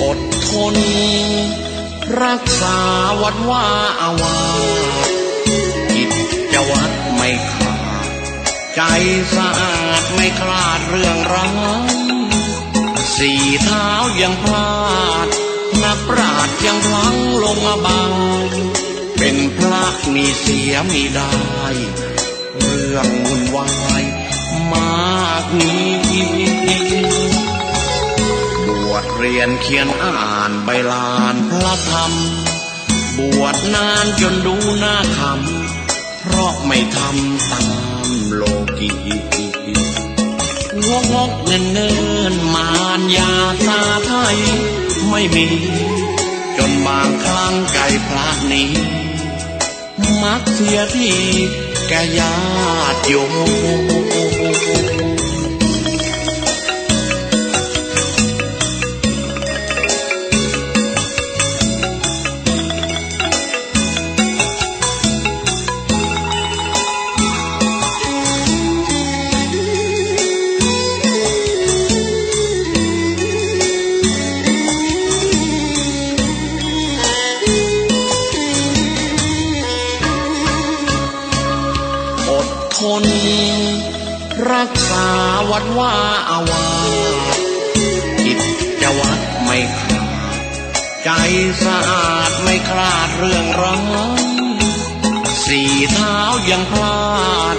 อดทนรักษาวัดว่าอาวาสกิจวัตรไม่ขาดใจสะอาดไม่คลาดเรื่องร้ายสี่เท้ายังพลาดนักปราชญ์ยังพลั้งลงอบายเป็นพระมีเสียมีได้เรื่องวุ่นวายมากนี้บวชเรียนเขียนอ่านใบลานพระธรรมบวชนานจนดูหน้าคำเพราะไม่ทำตามโลกีงกเงินมารยาตาไทยไม่มีจนบางครั้งไก่พระนี้มักเสียที่แก่ญาติโยมคนรักษาวัดว่าอาวาสกิจวัตรไม่ขาดใจสะอาดไม่คลาดเรื่องร้ายสี่เท้ายังพลาด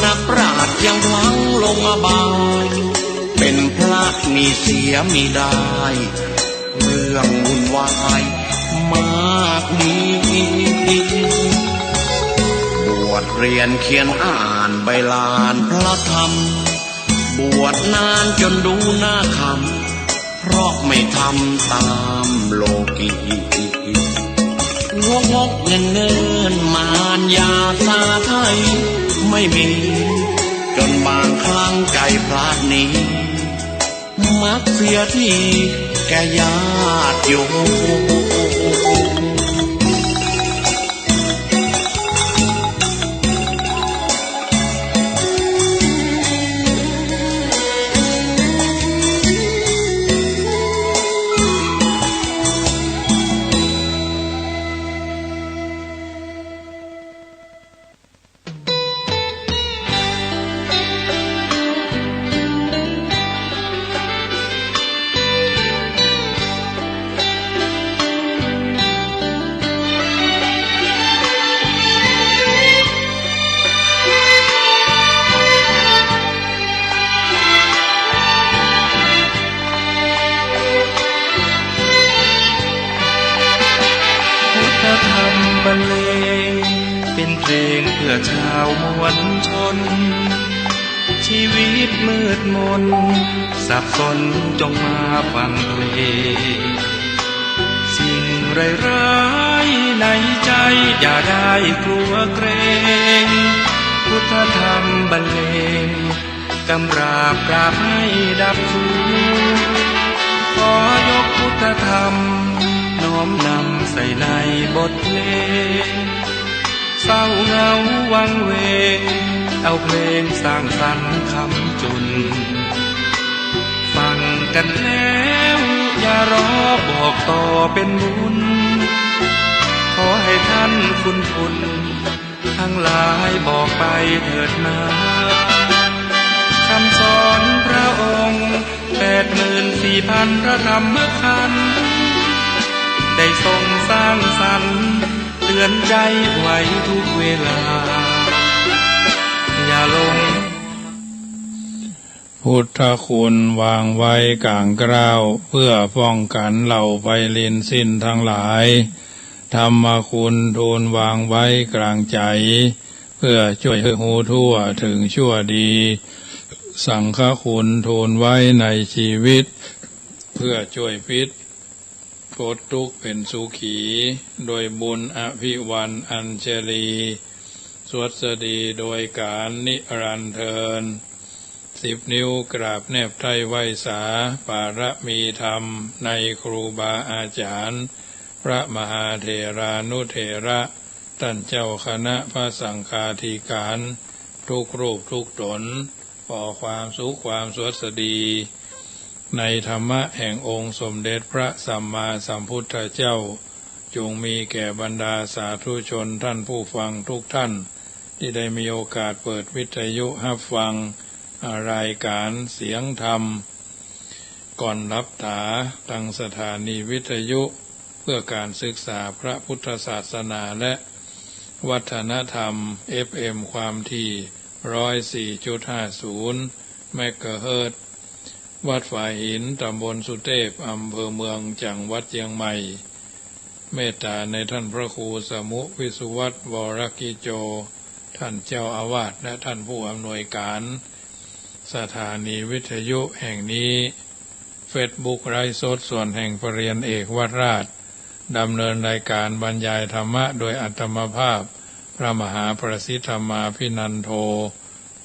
นักปราชญ์ยังพลั้งลงอบายเป็นพระมีเสียมีได้เรื่องวุ่นวายมากนี้บวชเรียนเขียนอ่านใบลานพระธรรมบวชนานจนดูหน้าคำเพราะไม่ทำตามโลกีงกเงินมารยาตาไทยไม่มีจนบางครั้งไก่พระนี้มักเสียที่แก่ญาติโยมบรรเลงเป็นเพลงเพื่อชาวมวลชนชีวิตมืดมนสับสนจงมาฟังเพลงสิ่งร้ายๆในใจอย่าได้กลัวเกรงพุทธธรรมบรรเลงกำราบปราบให้ดับทุกข์ขอยกพุทธธรรมน้อมนำใส่ในบทเพลงเศร้าเหงาวังเวงเอาเพลงสร้างสรรค์คำจุนฟังกันแล้วอย่ารอบอกต่อเป็นบุญขอให้ท่านคุณทั้งหลายบอกไปเถิดนาคำสอนพระองค์84,000พระธรรมขันธ์ได้ทรงสร้างสรรค์เตือนใจไว้ทุกเวลาอย่าลงพุทธคุณวางไว้กลางกล้าวเพื่อป้องกันเหล่าไพลินสิ้นทั้งหลายธรรมคุณทูลวางไว้กลางใจเพื่อช่วยให้หูทั่วถึงชั่วดีสังฆคุณทูลไว้ในชีวิตเพื่อช่วยพิษพ้นทุกข์เป็นสุขีโดยบุญอภิวันอัญเชลีสวัสดีโดยการนิรันดร์เทิน10 นิ้วกราบแนบไทยไหวสาปารมีธรรมในครูบาอาจารย์พระมหาเถรานุเถระท่านเจ้าคณะพระสังฆาธิการทุกรูปทุกตนขอความสุขความสวัสดี ในธรรมะแห่งองค์สมเด็จพระสัมมาสัมพุทธเจ้าจงมีแก่บรรดาสาธุชนท่านผู้ฟังทุกท่านที่ได้มีโอกาสเปิดวิทยุรับฟังรายการเสียงธรรมก่อนรับตาตั้งสถานีวิทยุเพื่อการศึกษาพระพุทธศาสนาและวัฒนธรรม FM ความถี่ 104.50 เมกะเฮิรตซ์วัดฝ่ายหินตำบลสุเทพอำเภอเมืองจังหวัดเชียงใหม่เมตตาในท่านพระครูสมุวิสุวัตรวรกิโจท่านเจ้าอาวาสและท่านผู้อำนวยการสถานีวิทยุแห่งนี้เฟซบุ๊กไลฟ์สดส่วนแห่งปรริญญาเอกวัดราชดำเนินรายการบรรยายธรรมะโดยอัตมภาพพระมหาประสิทธมาภินันโท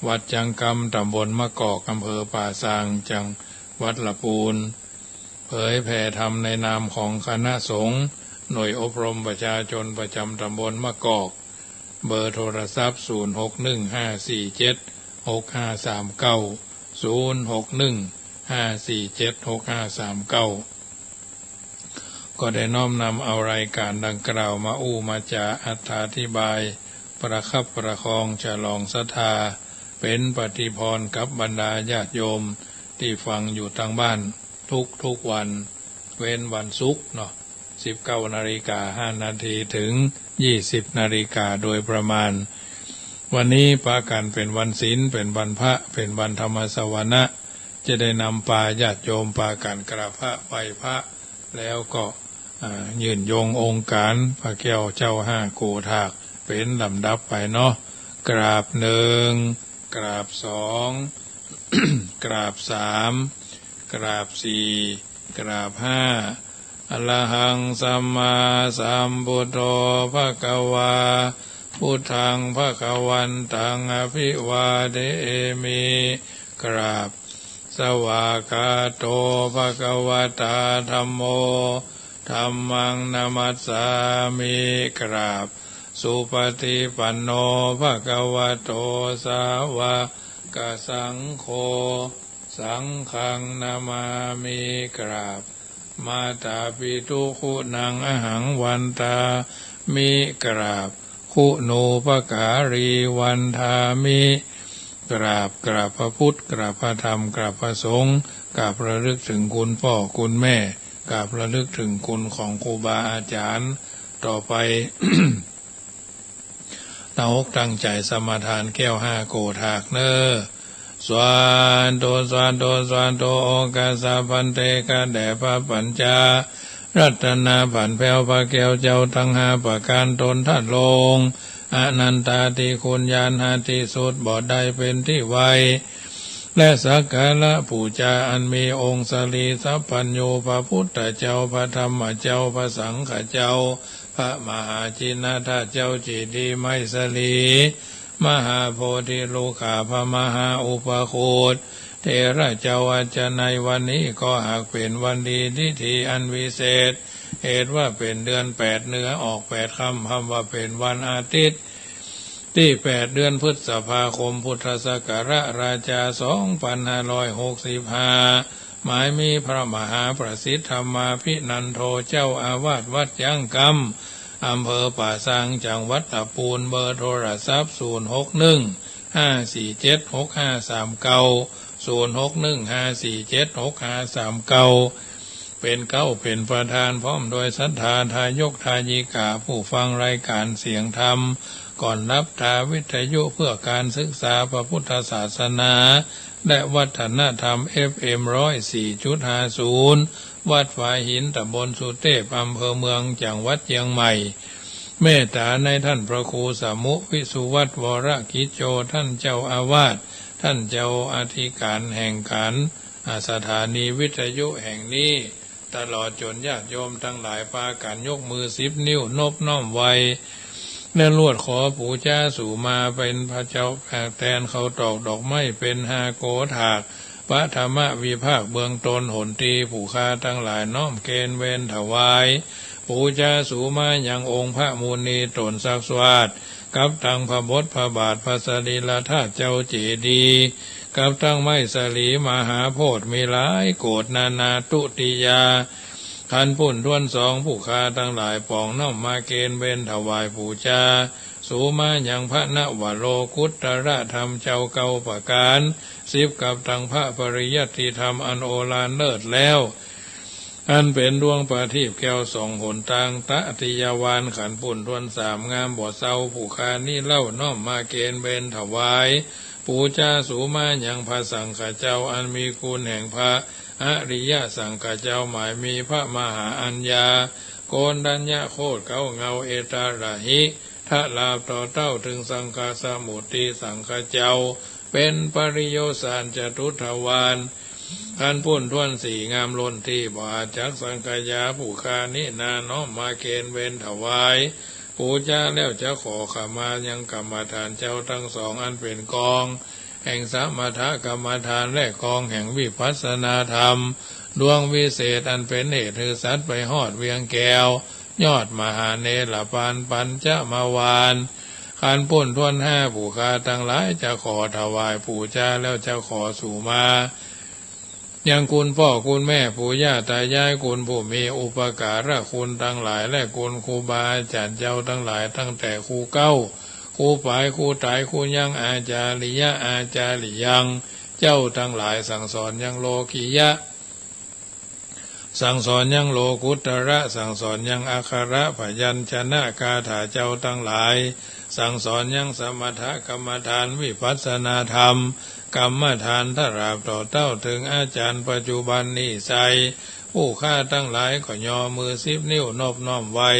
วัดจังกำตำบลมะกอกอำเภอป่าซางจังหวัดละปูนเผยแผ่ธรรมในนามของคณะสงฆ์หน่วยอบรมประชาชนประจำตำบลมะกอกเบอร์โทรศัพท์0615476539 ก็ได้น้อมนำเอารายการดังกล่าวมามาจาอธิบายประคับประคองฉลองศรัทธาเป็นปฏิพรกับบรรดาญาติโยมที่ฟังอยู่ทางบ้านทุกวันเว้นวันศุกร์เนาะ19:05 น.ถึง 20 น.โดยประมาณวันนี้ปากันเป็นวันศีลเป็นวันพระเป็นวันธรรมสวนะจะได้นำปาญาติโยมปากันกราบพระไหว้พระแล้วก็ยืนยงองค์การพระแก้วเจ้าห้าโกธากเป็นลำดับไปเนาะกราบหนึ่งกราบสอง กราบสามกราบสี่กราบห้าอะระหังสัมมาสัมพุทโธภควาพุทธังภควันตังอภิวาเทมิกราบสวากาโตภควตาธัมโมธัมมังนามัสสามิกราบสุปฏิปันโนภควโตสาวกสังโฆสังฆังนามามิกราบมาตาปิตุคุณังอหังวันตามิกราบคุณูปการีวันทามิกราบพระพุทธกราบพระธรรมกราบพระสงฆ์กราบระลึกถึงคุณพ่อคุณแม่กราบระลึกถึงคุณของครูบาอาจารย์ต่อไป ตั้งใจสมาทานแก้วห้าโกธากเนอสวานโตสวานโตสวานโตโอกาสาพันเตกะแด่พระปัญจารัตนาผันแผ้วพระแก้วเจ้าทั้งห้าประการตนทัดลงอนันตาติคุณญาณหาที่สุดบ่ได้เป็นที่ไวและสักการะปูจาอันมีองค์สลีสัพพัญโยพระพุทธเจ้าพระธรรมเจ้าพระสังฆเจ้าพระมหาจินทเจ้าจิตดีไมสลีมหาโพธิลูกขาพระมหาอุปโคตเทระเจ้าอาจารย์ในวันนี้ก็หากเป็นวันดีทิธีอันวิเศษเหตุว่าเป็นเดือน8เหนือออก8ค่ำคำว่าเป็นวันอาทิตย์ที่8เดือนพฤษภาคมพุทธศักราชราชา2565หมายมีพระมหาประสิทธมาภินันโทเจ้าอาวาสวัดยังกำอำเภอป่าซางจังหวัดตะปูนเบอร์โทรศัพท์0615476539เป็นประธานพร้อมโดยศรัทธาทายกทายิกาผู้ฟังรายการเสียงธรรมก่อนรับทาวิทยุเพื่อการศึกษาพระพุทธศาสนาและวัฒนธรรม FM 104.50 วัดฝ่ายหินตำบลสุเทพอำเภอเมืองจังหวัดเชียงใหม่เมตตาในท่านพระครูสมุวิสุวัตรวรกิจโจท่านเจ้าอาวาสท่านเจ้าอธิการแห่งการสถานีวิทยุแห่งนี้ตลอดจนญาติโยมทั้งหลายพากันยกมือ10 นิ้วนบน้อมไว้และลวดขอปู่จ้าสู่มาเป็นพระเจ้าแทนเขาตอกดอกไม้เป็น5โกธาก พระธรรมวิภาคเบื้องต้นหนตีผู้ฆ่าทั้งหลายน้อมเกณฑ์เว้นถวายปูชาสูมายังองค์พระมูนีตนศักดิ์สวาสกับทั้งพระบทพระบาทพระสรีละธาตุเจ้าเจดีย์กับทั้งไม้สลีมหาโพธิ์มีหลายโกฏนานาตุติยาขันปุ่นด้วนสองผู้ฆ่าทั้งหลายปองน้อมมาเกณฑ์เว้นถวายปูชาสูมายังพระนวโรกุตตรธรรมเจ้าเก่าประการ10กับทั้งพระปริยัติธรรมอันโอฬารเลิศแล้วอันเป็นดวงประทีปแก้วส่องหนทางตะติยาวานขันปุ่นทวน3งามบ่อเศร้าผู้คานี่เล่าน้อมมาเกณฑ์เบนถวายปูชาสูมายังพระสังฆเจ้าอันมีคุณแห่งพระอริยสังฆเจ้าหมายมีพระมหาอัญญาโกนดัญญาโคตเก้าเงาเอตาระหิทะลาบต่อเต้าถึงสังฆสมุติสังฆเจ้าเป็นปริโยสานจตุทวารขันพุ่นทวน4งามล้นที่บาจักสังฆยาผู้คานินาน้อมมาเกณฑ์เว้นถวายปูชาแล้วจะขอขมายังกรรมฐานเจ้าทั้งสองอันเป็นกองแห่งสมถกรรมฐานและกองแห่งวิปัสสนาธรรมดวงวิเศษอันเป็นเหตุคือสัตว์ไปหอดเวียงแก้วยอดมหาเนรปานปัญจมาวานขันพุ่นทวน5ผู้คาทั้งหลายจะขอถวายปูชาแล้วจะขอสู่มายังคุณพ่อคุณแม่ปู่ย่าตายายคุณผู้มีอุปการะคุณทั้งหลายและคุณครูบาอาจารย์เจ้าทั้งหลายตั้งแต่ครูเก้าครูปลายครูตายครูยังอาจาริยะอาจาริยังเจ้าทั้งหลายสั่งสอนยังโลกิยะสั่งสอนยังโลกุตระสั่งสอนยังอัคขระพยัญชนะคาถาเจ้าทั้งหลายสั่งสอนยังสมถกรรมฐานวิปัสสนาธรรมกรรมฐานถ้าราบต่อเต้าถึงอาจารย์ปัจจุบันนี้ใสผู้ฆ่าทั้งหลายก็ย่อมือ10 นิ้วนอบน้อมไว้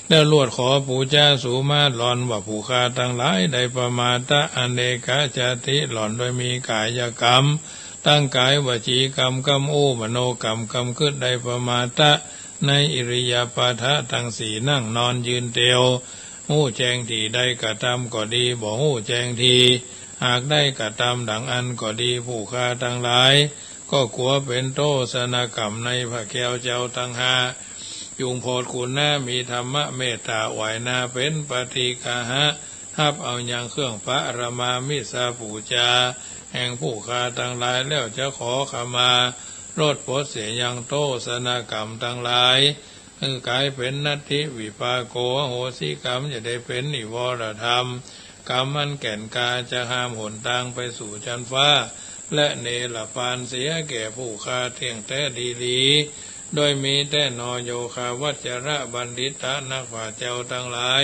แล้วลวดขอปูชาสูมาหลอนว่าผู้ฆ่าทั้งหลายได้ประมาทอเนกจติหลอนโดยมีกายกรรมตั้งกายวจีกรรมกรรมโอมโนกรรมกรรมขึ้นได้ประมาทในอิริยาบถทั้ง4นั่งนอนยืนเตียวหู้แจ้งที่ได้กระทำก็ดีบ่หู้แจ้งทีหากได้กระทำดังอันก็ดีผู้ฆ่าทั้งหลายก็กลัวเป็นโทษนกรรมในพระแก้วเจ้าทั้ง5ยุงโพดคุณหน้ามีธรรมะเมตตาไหวนาเป็นปฏิกาหะฮับเอาอย่างเครื่องพระอรมามิสาปูจาแห่งผู้ฆ่าทั้งหลายแล้วจะขอขมาลดโทษเสียยังโทษนกรรมทั้งหลายกลายเป็นนัตถิวิปากโกโหสิกรรมจะได้เป็นนิวรธรรมกรรมมันแก่นกาจะห้ามหนทางไปสู่จันฟ้าและเนรปานเสียแก่ผู้ฆ่าเที่ยงแต่ดีลีโดยมีแต่นโยคาวัจระบัณฑิตนักปราชญ์เจ้าทั้งหลาย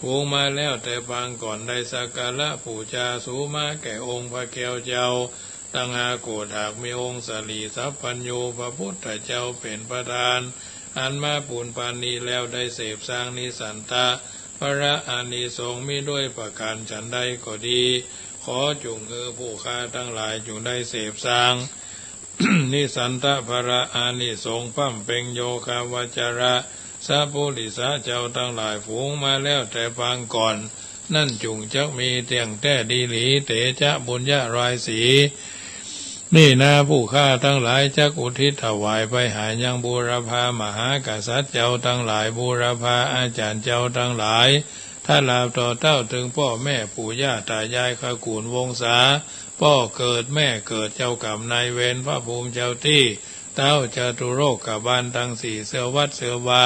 ผูงมาแล้วแต่ปางก่อนได้สักการะปูชาสูมาแก่องค์พระแก้วเจ้าตั้งอาโกฏหากมีองค์สลีสัพพัญญูพระพุทธเจ้าเป็นประธานอันมาปูนปานนี้แล้วได้เสพสร้างนิสันตะพระอานิสงส์มีด้วยประการฉันใดก็ดีขอจุงผู้ฆ่าทั้งหลายจุงได้เสพสร้าง นิสันตะพระอานิสงส์ปั้มเป่งโยคาวจระสัพพุริสาเจ้าทั้งหลายฝูงมาแล้วแต่ปางก่อนนั่นจุงจักมีเตียงแต่ดีหลีเตจะบุญญารายสีนี่นาผู้ฆ่าทั้งหลายจักอุทิศถวายไปหายังบูรพามหากษัตริย์เจ้าทั้งหลายบูรพาอาจารย์เจ้าทั้งหลายถ้าลาบต่อเต้าถึงพ่อแม่ปู่ย่าตายายขกูลวงศาพ่อเกิดแม่เกิดเจ้ากรรมนายเวรพระภูมิเจ้าที่เต้าจตุโรคกับบ้านทั้ง4เสือวัดเสือวา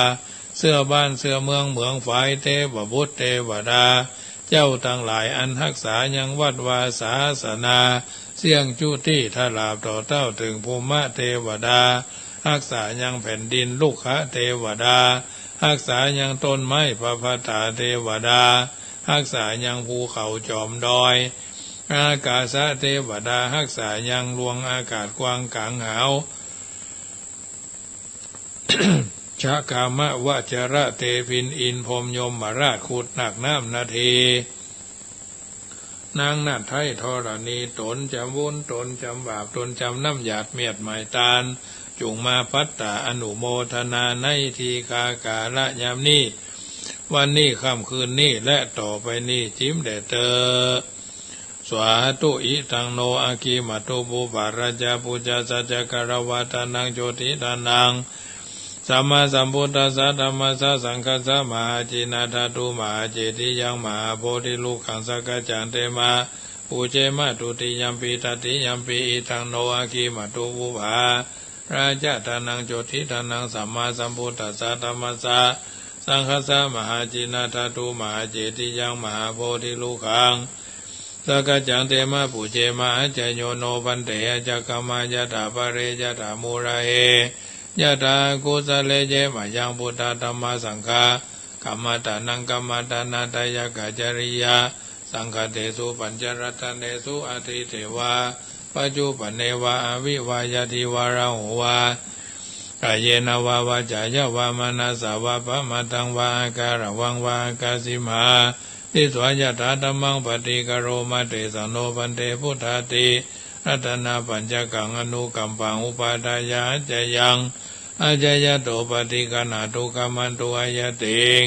เสือบ้านเสือเมืองเหมืองฝ่ายเทวบุตรเทวดาเจ้าทั้งหลายอันรักษายังวัดวาศาสนาเสี่ยงจุติถ้าลาบต่อเต้าถึงภูมิเทวดารักษายังแผ่นดินลูกขะเทวดารักษายังต้นไม้พระพัตตาเทวดารักษายังภูเขาจอมดอยอากาศเทวดารักษายังลวงอากาศกว้างกลางหาว ชะกามะวะจระเตพินอินพรหมยมมาราชขุดหนักน้ำนาทีนางนาฏไทยธรณีตนจำวุ้นตนจำบาปตนจำน้ำหยาดเมียดหมายตาลจุงมาพัตตาอนุโมทนาในทีคากาละยามนี้วันนี้ค่ำคืนนี้และต่อไปนี้จิ้มเดเตอส สวาตุอิทังโนอาคิมัตุปุปาราจาปุจจสัจจกรวัตนังโจติทานังสัมมาสัมพุทธัสสะธัมมัสสะสังฆัสสะมหาจินาทาตุมหาเจติยังมหาโพธิลูกขังสกจันเตมาปูเจมะตุติยัมปิตติยัมปิอิทังโนอาคิมัตุปุปาราจาทานังโจติทานังสัมมาสัมพุทธัสสะธัมมัสสะสังฆัสสะมหาจินาทาตุมหาเจติยังมหาโพธิลูกขังสกจันเตมะปุเจมะอัจจโยโนปันเตอจักขมายะถาปะเรยะถามูระเอยะถากุสเลเจมะยังพุทธธัมมาสังฆากัมมตานังกัมมตานาตายกัจจริยาสังฆเตสุปัญจรัตเนสุอธิเทวาปัจจุปเนวะอวิวายาทิวาระหุวากายเยนวาวาจายาวามนัสสาวะปะมะตังวาอาการวังวาอาคาสิมาทิสวายถาธัมมังปฏิกโรมาเตสันโนปันเตพุทธาติรัตนาปัญจกังอนุกัมปังอุปาทายาจยังอาจยโตปฏิกนาตุกัมมันตุอายติง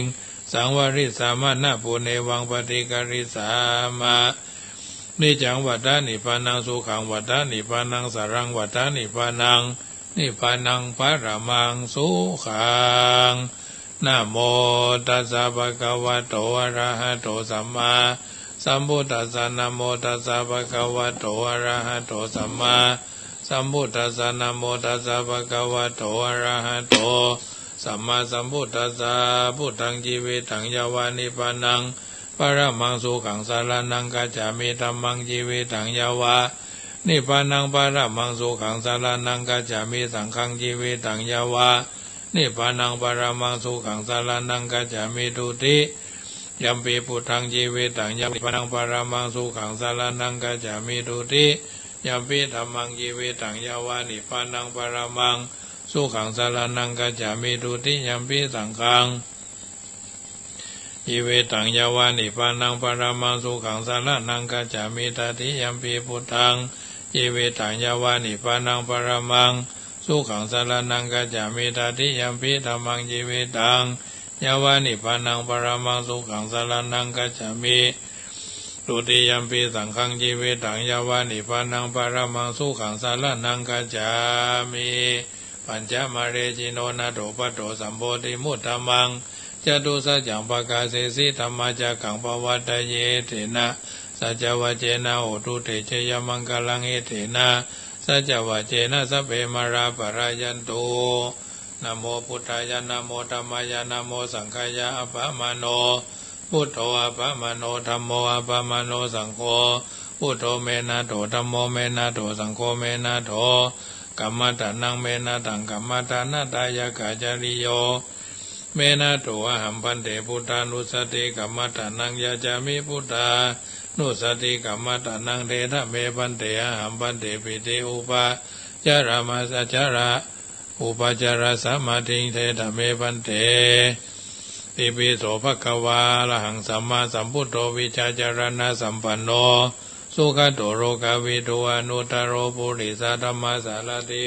สังวริสามานะปุเนวังปฏิกริสามานิจังวัฏานิพานังสุขังวัฏานิพานังสารังวัฏานิพานังนิพพานังปรมังสุขังนะโมตัสสะภะคะวะโตอะระหะโตสัมมาสัมพุทธัสสะนะโมตัสสะภะคะวะโตอะระหะโตสัมมาสัมพุทธัสสะนะโมตัสสะภะคะวะโตอะระหะโตสัมมาสัมพุทธัสสะพุทธังជីวิตังยาวานิพพานังปรมังสุขังสารนังกัจฉามิธัมมังជីวิตังยาวานิพพานังปรมังสุขังสารนังกัจฉามิสังฆังជីวิตังยาวานิพพานังปรมังสุขังสารนังกัจฉามิทุติยัมปิพุทธังជីวิตังยัมปินิพพานังปรมังสุขังสารนังกัจฉามิทุติยัมปิธัมมังជីวิตังยาวานิพพานังปรมังสุขังสารนังกัจฉามิทุติยัมปิสังฆังជីวิตังยาวานิพพานังปรมังสุขังสารนังกัจฉามิตติยัมปิพุทธังជីวิตังยาวานิพพานังปรมังสุขังสารนังกัจฉามิตติยัมปิธัมมังជីวิตังยาวานิพพานังปรมังสุขังสารนังกัจฉามิทุติยัมปิสังฆังជីวิตังยาวานิพพานังปรมังสุขังสารนังกัจฉามิปัญจมาเรจิโนนาโถปโตสัมโพธิมุตตมังจตุสัจจังปกาเสสิธรรมจักขังปวัตตเยเถนะสัจจวัจเจนะโหตุเตชยมังคลังเอเถนะสัจจวัจเจนะสัพเพมาราปรายันตุนะโมพุทธายะนะโมธัมมายะนะโมสังฆายะอะปะมะโนพุทโธอะปะมะโนธัมโมอะปะมะโนสังโฆพุทโธเมนะโตธัมโมเมนะโตสังโฆเมนะโตกัมมตานังเมนะตังกัมมตานาตายะกัจจริโยเมนะโตอะหัมพันเตพุทธานุสติกัมมตานังยะจามิพุทธานุสติกัมมตานังเทถะเมพันเตอะหัมพันเตปิเตอุปาจารามาสัจจาระอุปจาระสัมมาทิงเทถะเมพันเตติปิโสภควาอรหังสัมมาสัมพุทโธวิชาจารณะสัมปันโนสุขโตโรกาวิโตอนุตตโรปุริสธรรมสารติ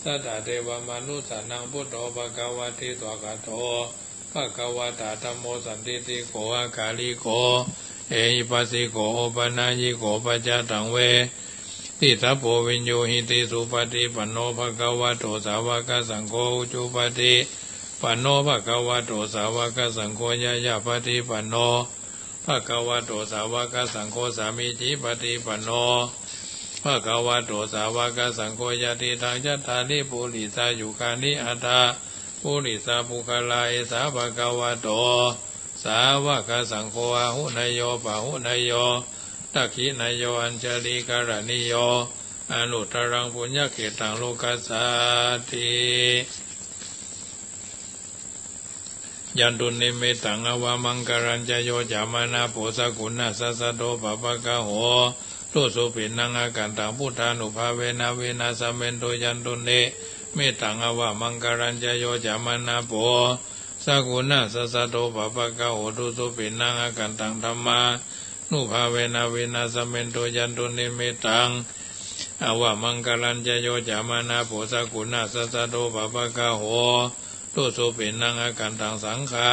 สัตตเทวมนุสสานังพุทโธภควาติสวากาโตภควตาธัมโมสันติติโกอาคาลิโกเอหิปัสสิโกโอปนายิโกปัจจตังเวทิสัพโพวิญโยหิติสุปฏิปันโนภควโตสาวกสังโฆอุจุปฏิปันโนภควโตสาวกสังโฆยะยะปฏิปันโนภควโตสาวกสังโฆสามิจิปฏิปันโนภควโตสาวกสังโฆยะติทังยัตถาลิปุริสายุคานิอัตตาปุริสาภุคลาเอสาภควโตสาวกสังโฆอาหุนยโยปะหุนยโยตักขินยโยอัญชลีการณิโยอนุตตรังปุญญเขตังโลกัสสาติยันตุนิมิตังอวามังกรัญจโยจามานาโพสกุณาสัสสะโตปะปะกะโหตุสุปินังอากันตังพุทธานุภาเวนะเวนะสัมเมนโตยันตุเนเมตังอวามังกรัญจโยจามานาโพสกุณาสัสสะโตปะปะกะโหตุสุปินังอากันตังธัมมานุภาเวนะเวนะสัมเมนโตยันตุเนเมตังอวามังกรัญจโยจามานาโพสกุณาสัสสะโตปะปะกะโหตุสุปินังอากันตังสังฆา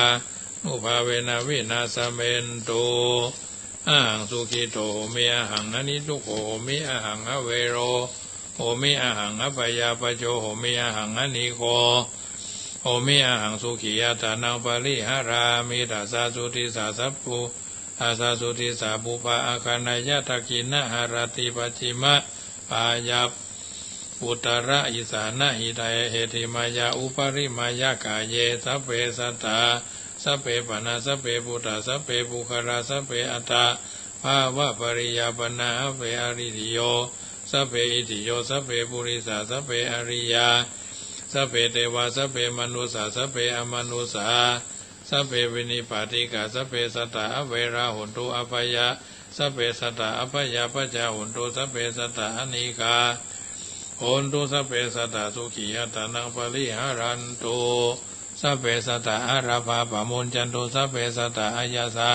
นุภาเวนะวินาสเมนตุ อาหังสุขิโตโหมิอาหังอนิทุกโขโหมิอาหังอเวโรโหมิอาหังอปยาปโจโหมิอาหังอนิโคโหมิอาหังสุขียตานังปริหารามิตาสาสุติสาสัพพุอาสาสุติสาปุปะอาคานายตะกินะหารติปัจฉิมะปายาอุตระอิสานะหิตายเหติมายาอุปริมายากาเยสัพเพสัตตาสัพเพปนาสัพเพปุตตะสัพเพปุคราสัพเพอัตตาภาวะปริยาปนาสัพเพอริติโยสัพเพอิติโยสัพเพปุริสาสัพเพอริยาสัพเพเทวาสัพเพมนุสาสัพเพอมนุสาสัพเพวินิปาติกาสัพเพสัตตาอเวราหุนตุอภัยะสัพเพสัตตาอภัยะปัจจาหุนตุสัพเพสัตตาอนิกาหุนตุสัพเพสัตตาสุขียตานังปริหารันตุสัพเพสัตตาอาราภาปะมุญจันตุสัพเพสัตตาอายาสา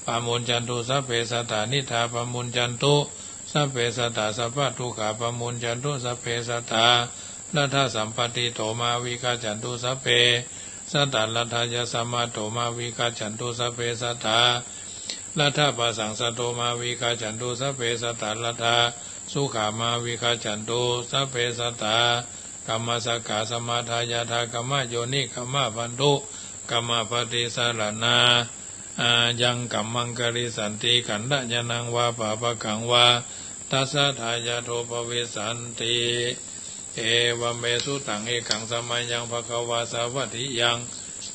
ปะมุญจันตุสัพเพสัตตานิธาปะมุญจันตุสัพเพสัตตาสัพพทุกขาปะมุญจันตุสัพเพสัตตาลัทธสัมปติโตมาวิกาจันตุสัพเพสัตตาลัทธายสัมมาโตมาวิกาจันตุสัพเพสัตตาลัทธปัสสังสโตมาวิกาจันตุสัพเพสัตตาลัทธาสุขามาวิกาจันตุสัพเพสัตตากรรมสกกาสมาทายาทากรรมโยนิกรรมพันธุกรรมปฏิสารนายังกัมมังกริสันติขันธญนังวาปะปะกังวาตัสสะทายาโทปวิสันติเอวเมสุตังเอกังสมัยยังภควาสาวัติยัง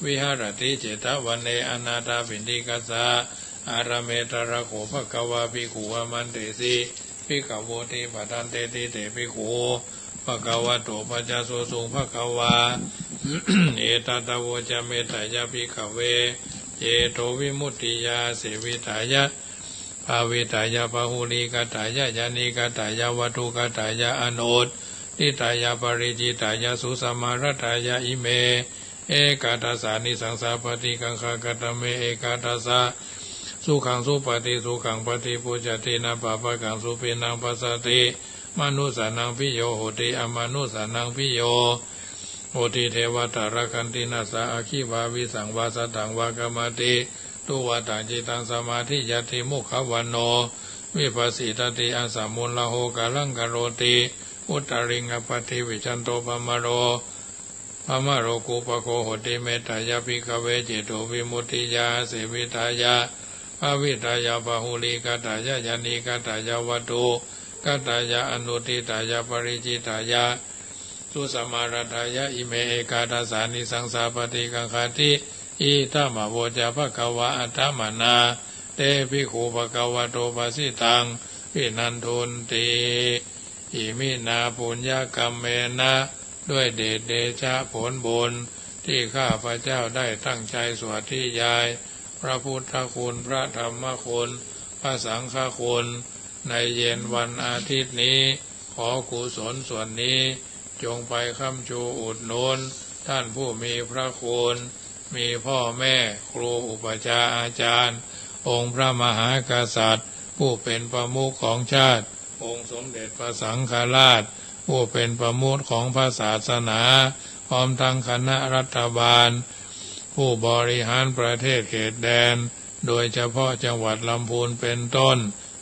วิหารติเจตวันเนอนาถาปิณฑิกัสสะอารเมตระโขภควาภิกขุวมันเตสิภิกขโวติปทันเตติเตภิกขุภควะโตปัจจโสสุภควา เอตตะโวจะเมตยาภิกขเวเจโตวิมุตติยาเสวิตายะภาวิตายาปะหุลีกตายะยานิกตายะวัตุกตายะอโนตทิตายาปริจิตายาสุสมารตายาอิเมเอกาทัสสานิสังสาปฏิกังคากตเมเอกาทัสสะสุขังสุปฏิสุขังปฏิปุจตินาปะปะกังสุปินังปัสสติมนุสานังพิโยโหติอมนุสานังพิโยโหติเทวตารคันตินัสสะอาคิวาวิสังวาสตังวากรรมติตุวตังจิตังสมาธิยติมุขวันโนวิปัสสิตติอัสสมุลลโหกาลังกโรติอุตริงอปฏิวิชันโตปมโรปมโรกุปโคโหติเมตายาภิกขเวเจโตวิมุตติยาเสวิตายาภาวิตายาปะหุลีกตายะยานิกตายาวัตุกตายะอนุทิตายาปริจิตายาสุสมารตายะอิเมเอกาทัสสานิสังสาปฏิกังคติอิทัมมโวจาภควะอัตถมนาเตภิกขุภควะโตปัสสิตังวินันทุนติอิมินาปุญญกรรมเมนะด้วยเดชเดชะผลบุญที่ข้าพระเจ้าได้ตั้งใจสวดที่ยายพระพุทธคุณพระธรรมคุณพระสังฆคุณในเย็นวันอาทิตย์นี้ขอกุศลส่วนนี้จงไปค้ำชูอุดหนุนท่านผู้มีพระคุณมีพ่อแม่ครูอุปชาอาจารย์องค์พระมหากษัตริย์ผู้เป็นประมุขของชาติองค์สมเด็จพระสังฆราชผู้เป็นประมุขของพระศาสนาพร้อมทั้งคณะรัฐบาลผู้บริหารประเทศเขตแดนโดยเฉพาะจังหวัดลำพูนเป็นต้น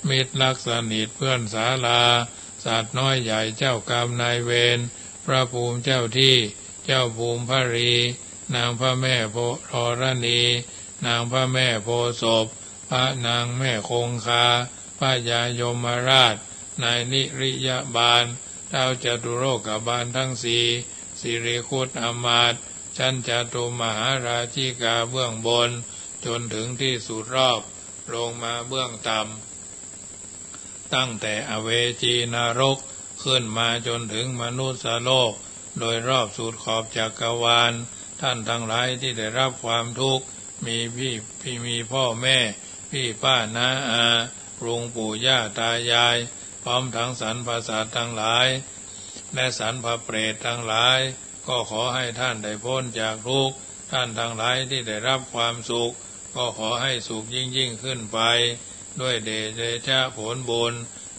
มิตรรักสนิทเพื่อนศาลาสัตว์น้อยใหญ่เจ้ากรรมนายเวรพระภูมิเจ้าที่เจ้าภูมิพรีนางพระแม่โพธรณีนางพระแม่โพศพพระนางแม่คงคาพระยายมราชนายนิริยบาลเท้าจตุโลกบาลทั้งสี่สิริคุตอมาตย์ชั้นจตุมหาราชิกาเบื้องบนจนถึงที่สุดรอบลงมาเบื้องต่ำตั้งแต่อเวจีนรกขึ้นมาจนถึงมนุษยโลกโดยรอบสุดขอบจักรวาลท่านทั้งหลายที่ได้รับความทุกข์มีพี่มีพ่อแม่พี่ป้าน้าอาลุงปู่ย่าตายายพร้อมทั้งสรรพสัตว์ทั้งหลายและสรรพเปรตทั้งหลายก็ขอให้ท่านได้พ้นจากทุกข์ท่านทั้งหลายที่ได้รับความสุขก็ขอให้สุขยิ่งขึ้นไปด้วยเดชะผลบุญ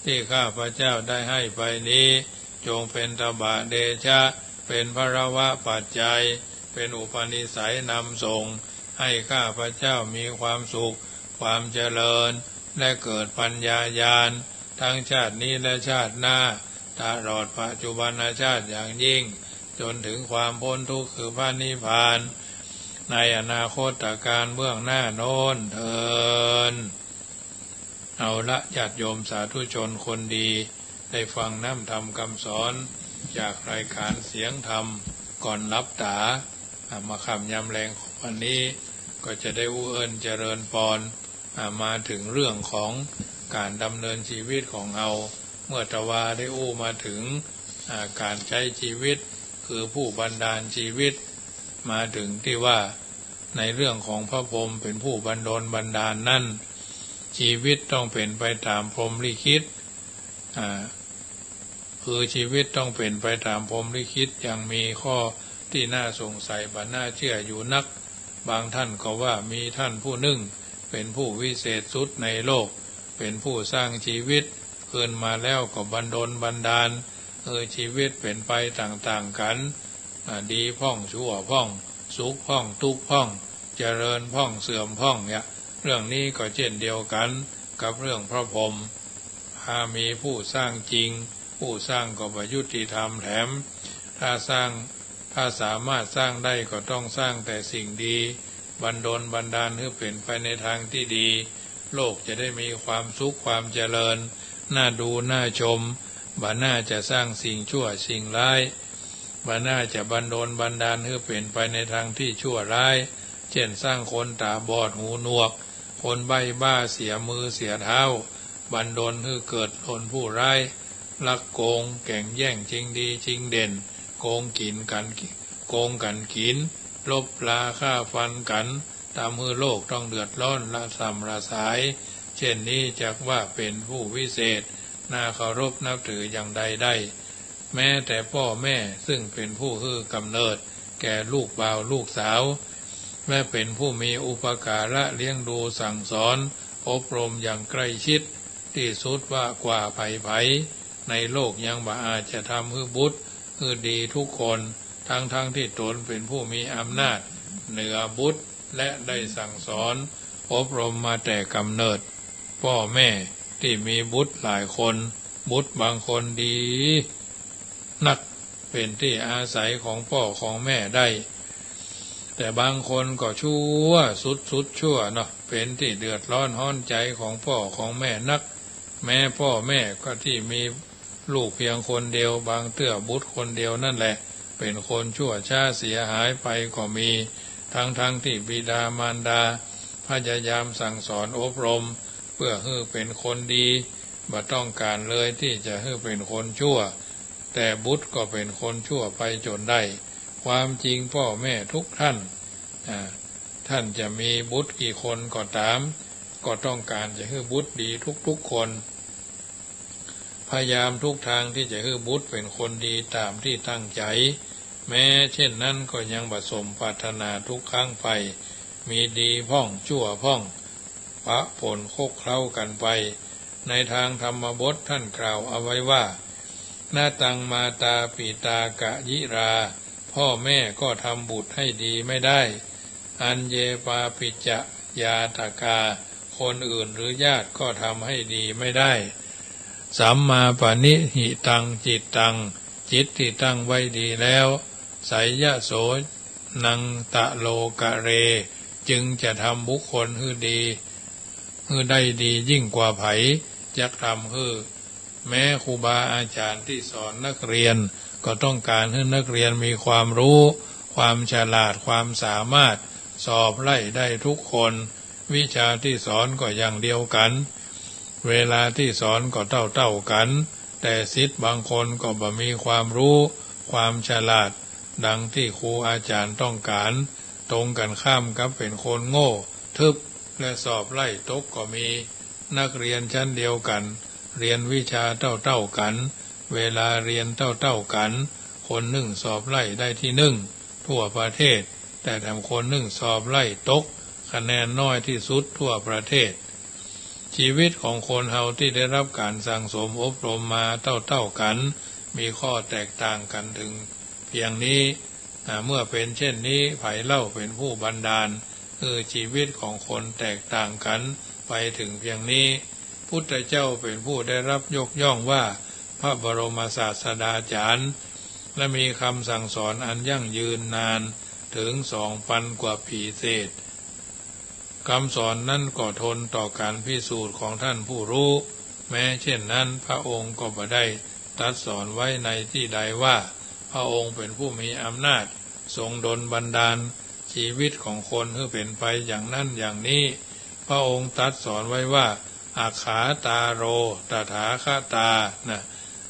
ที่ข้าพเจ้าได้ให้ไปนี้จงเป็นตบะเดชะเป็นภรวะปัจจัยเป็นอุปนิสัยนำส่งให้ข้าพเจ้ามีความสุขความเจริญ และเกิดปัญญาญาณทั้งชาตินี้และชาติหน้าตลอดปัจจุบันชาติอย่างยิ่งจนถึงความพ้นทุกข์คือพระนิพพานในอนาคตการเบื้องหน้าโน้นเถิดเอาละญาติโยมสาธุชนคนดีได้ฟังน้ำธรรมคำสอนจากรายการเสียงธรรมก่อนรับตามาคำยำแรงของวันนี้ก็จะได้อู้เอิญเจริญพรมาถึงเรื่องของการดำเนินชีวิตของเราเมื่อตะวาได้อู้มาถึงการใช้ชีวิตคือผู้บันดาลชีวิตมาถึงที่ว่าในเรื่องของพระพรหมเป็นผู้บันดลบันดาลนั่นชีวิตต้องเป็นไปตามพรหมลิขิตคือชีวิตต้องเป็นไปตามพรหมลิขิตยังมีข้อที่น่าสงสัยบัดน่าเชื่ออยู่นักบางท่านก็ว่ามีท่านผู้หนึ่งเป็นผู้วิเศษสุดในโลกเป็นผู้สร้างชีวิตเกินมาแล้วก็บันดลบันดาลชีวิตเป็นไปต่างๆกันดีพ่องชั่วพ่องสุขพ่องทุกข์พ่องเจริญพ่องเสื่อมพ่องเนี่ยเรื่องนี้ก็เช่นเดียวกันกับเรื่องพระพรหมถ้ามีผู้สร้างจริงผู้สร้างก็ประยุติธรรมแถมถ้าสามารถสร้างได้ก็ต้องสร้างแต่สิ่งดีบันดลบันดาลให้เป็นไปในทางที่ดีโลกจะได้มีความสุขความเจริญน่าดูน่าชมบ่น่าจะสร้างสิ่งชั่วสิ่งร้ายบ่น่าจะบันดลบันดาลให้เป็นไปในทางที่ชั่วร้ายเช่นสร้างคนตาบอดหูหนวกคนใบ้บ้าเสียมือเสียเท้าบันดลให้เกิดคนผู้ร้ายลักโกงแข่งแย่งชิงดีชิงเด่นโกงกันกินลบลาฆ่าฟันกันตามให้โลกต้องเดือดร้อนละซ้ำละสายเช่นนี้จักว่าเป็นผู้วิเศษน่าเคารพนับถืออย่างใดได้แม้แต่พ่อแม่ซึ่งเป็นผู้ให้กำเนิดแก่ลูกบ่าวลูกสาวแม้เป็นผู้มีอุปการะเลี้ยงดูสั่งสอนอบรมอย่างใกล้ชิดที่สุดว่ากว่าไผในโลกยังบ่อาจจะทำให้บุตรให้ดีทุกคนทั้งที่ตนเป็นผู้มีอำนาจเหนือบุตรและได้สั่งสอนอบรมมาแต่กำเนิดพ่อแม่ที่มีบุตรหลายคนบุตรบางคนดีนักเป็นที่อาศัยของพ่อของแม่ได้แต่บางคนก็ชั่วสุดชั่วเนาะเป็นที่เดือดร้อนห้อนใจของพ่อของแม่นักแม่พ่อแม่ก็ที่มีลูกเพียงคนเดียวบางเตื้อบุตรคนเดียวนั่นแหละเป็นคนชั่วช้าเสียหายไปก็มีทั้งที่บิดามารดาพยายามสั่งสอนอบรมเพื่อให้เป็นคนดีบ่ต้องการเลยที่จะให้เป็นคนชั่วแต่บุตรก็เป็นคนชั่วไปจนได้ความจริงพ่อแม่ทุกท่านจะมีบุตรกี่คนก็ตามก็ต้องการจะให้บุตรดีทุกคนพยายามทุกทางที่จะให้บุตรเป็นคนดีตามที่ตั้งใจแม้เช่นนั้นก็ยังผสมปรารถนาทุกครั้งไปมีดีพ่องชั่วพ่องปะปนคกเคล้ากันไปในทางธรรมบทท่านกล่าวเอาไว้ว่านาตังมาตาปิตากะยิราพ่อแม่ก็ทำบุตรให้ดีไม่ได้อันเยปาปิจจะยาตกาคนอื่นหรือญาติก็ทำให้ดีไม่ได้สัมมาปณิหิตังจิตตังจิตที่ตั้งไว้ดีแล้วไสยโสนังตะโลกะเรจึงจะทำบุคคลให้ดีให้ได้ดียิ่งกว่าไผจักทำให้แม้ครูบาอาจารย์ที่สอนนักเรียนก็ต้องการให้นักเรียนมีความรู้ความฉลาดความสามารถสอบไล่ได้ทุกคนวิชาที่สอนก็อย่างเดียวกันเวลาที่สอนก็เท่ากันแต่ศิษย์บางคนก็บ่มีความรู้ความฉลาดดังที่ครูอาจารย์ต้องการตรงกันข้ามกับเป็นคนโง่ทึบและสอบไล่ตกก็มีนักเรียนชั้นเดียวกันเรียนวิชาเท่ากันเวลาเรียนเท่ากันคนหนึ่งสอบไล่ได้ที่1ทั่วประเทศแต่ทำคนหนึ่งสอบไล่ตกคะแนนน้อยที่สุดทั่วประเทศชีวิตของคนเฮาที่ได้รับการสั่งสมอบรมมาเท่ากันมีข้อแตกต่างกันถึงเพียงนี้เมื่อเป็นเช่นนี้ไผเล่าเป็นผู้บันดาลชีวิตของคนแตกต่างกัน ไปถึงเพียงนี้พุทธเจ้าเป็นผู้ได้รับยกย่องว่าพระบรมศาสดาจารย์และมีคำสั่งสอนอันยั่งยืนนานถึง2,000 กว่าปีเศษคำสอนนั้นก็ทนต่อการพิสูจน์ของท่านผู้รู้แม้เช่นนั้นพระองค์ก็บ่ได้ตรัสสอนไว้ในที่ใดว่าพระองค์เป็นผู้มีอำนาจทรงดลบันดาลชีวิตของคนให้เป็นไปอย่างนั้นอย่างนี้พระองค์ตรัสสอนไว้ว่าอาขาตาโรตถาคตานะ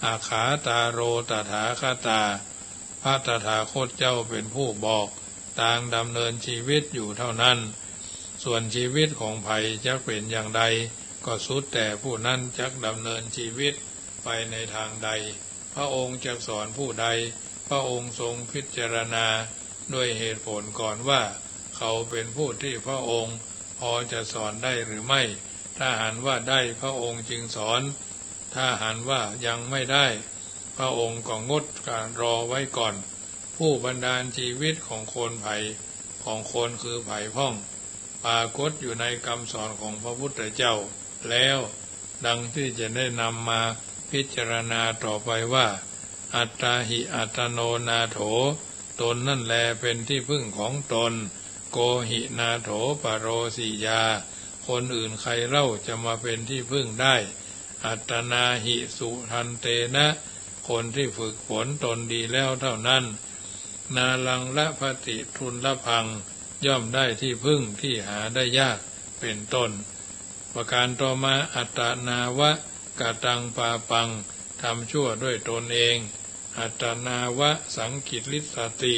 อาขาตาโรตถาคตาพระตถาคตเจ้าเป็นผู้บอกทางดำเนินชีวิตอยู่เท่านั้นส่วนชีวิตของไผ่จะเป็นอย่างใดก็สุดแต่ผู้นั้นจักดำเนินชีวิตไปในทางใดพระองค์จะสอนผู้ใดพระองค์ทรงพิจารณาด้วยเหตุผลก่อนว่าเขาเป็นผู้ที่พระองค์พอจะสอนได้หรือไม่ถ้าหันว่าได้พระองค์จึงสอนถ้าหันว่ายังไม่ได้พระองค์ก็งดการรอไว้ก่อนผู้บันดาลชีวิตของคนไผ่ของคนคือไผ่พ่องปรากฏอยู่ในคำสอนของพระพุทธเจ้าแล้วดังที่จะได้นำมาพิจารณาต่อไปว่าอัตตาหิอัตโนนาโถตนนั่นแลเป็นที่พึ่งของตนโกหินาโถปโรสิยาคนอื่นใครเล่าจะมาเป็นที่พึ่งได้อัตนาหิสุทันเตนะคนที่ฝึกฝนตนดีแล้วเท่านั้นนาลังละพติทุนละพังย่อมได้ที่พึ่งที่หาได้ยากเป็นต้นประการต่อมาอัตตนาวะกตังปาปังทำชั่วด้วยตนเองอัตตนาวะสังกิริสติ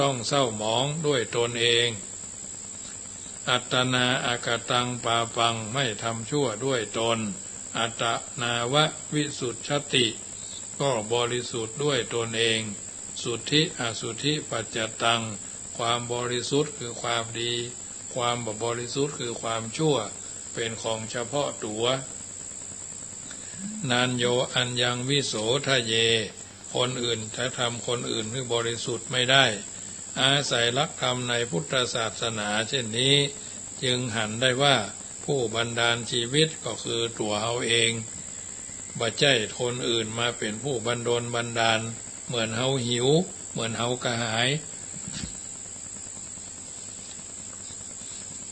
ต้องเศร้าหมองด้วยตนเองอัตตนาอากตังปาปังไม่ทำชั่วด้วยตนอัตตนาวะวิสุทธติก็บริสุทธิ์ด้วยตนเองสุทธิอสุทธิปัจจตังความบริสุทธิ์คือความดีความบริสุทธิ์คือความชั่วเป็นของเฉพาะตัวนานโยอัญญังวิโสทะเยคนอื่นถ้าทำคนอื่นให้บริสุทธิ์ไม่ได้อาศัยหลักธรรมในพุทธศาสนาเช่นนี้จึงหันได้ว่าผู้บันดาลชีวิตก็คือตัวเฮาเองบ่ใช่คนอื่นมาเป็นผู้บันดาลเหมือนเฮาหิวเหมือนเฮากระหาย